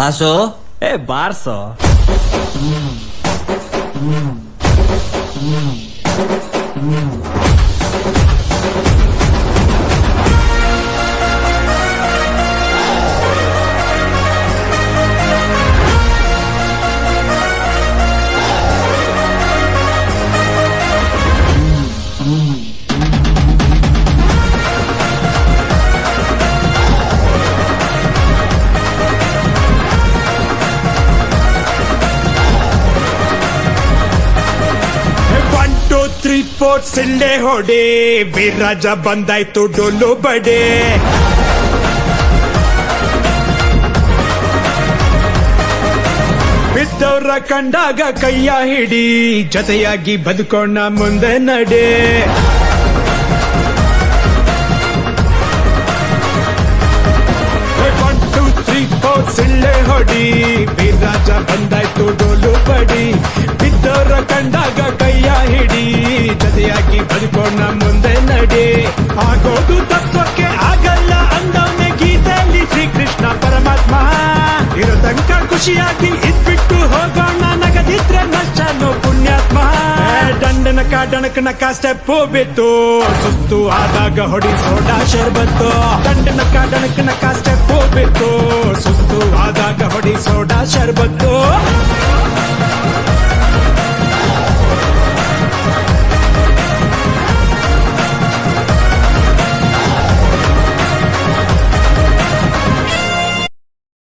Boss ಬಾರ್ಸೋ. Three four ಸಿಳ್ಳೆ ಹೊಡೆ, ವೀರರಾಜ ಬಂದಾಯ್ತು ಡೊಲ್ಲು ಬಡೆ. ಬಿದ್ದವ್ರ ಕಂಡಾಗ ಕೈಯ ಹಿಡಿ, ಜೊತೆಯಾಗಿ ಬದುಕೋಣ ಮುಂದೆ ನಡೆ. ಒನ್ ಟೂ ತ್ರೀ ಫೋರ್ ಸಿಳ್ಳೆ ಹೊಡಿ, ವೀರರಾಜ ಬಂದಾಯ್ತು ಡೊಲ್ಲು ಬಡಿ. ಬಿದ್ದವ್ರ ಕಂಡಾಗ ಕೈಯ ಹಿಡಿ, ಜೊತೆಯಾಗಿ ಬದುಕೋಣ ಮುಂದೆ ನಡೆ. ಆಗೋದು ತತ್ವಕ್ಕೆ ಆಗಲ್ಲ ಅಂದವನೇ ಗೀತೆಯಲ್ಲಿ ಶ್ರೀಕೃಷ್ಣ ಪರಮಾತ್ಮ. ಇರೋ ತನಕ ಖುಷಿಯಾಗಿ ಇದ್ಬಿಟ್ಟು ಹೋಗೋಣ, ನಗದಿದ್ರೆ ನಷ್ಟನೋ ಪುಣ್ಯಾತ್ಮ. ದಂಡನಕ ಡಣಕನಕ ಸ್ಟೆಪ್ ಬಿತ್ತು, ಸುಸ್ತು ಆದಾಗ ಹೊಡಿ ಸೋಡಾ ಶರ್ಬತ್ತು. ದಂಡನಕ ಡಣಕನಕ ಸ್ಟೆಪ್ ಬಿತ್ತು, ಸುಸ್ತು ಆದಾಗ ಹೊಡಿ ಸೋಡಾ ಶರ್ಬತ್ತು.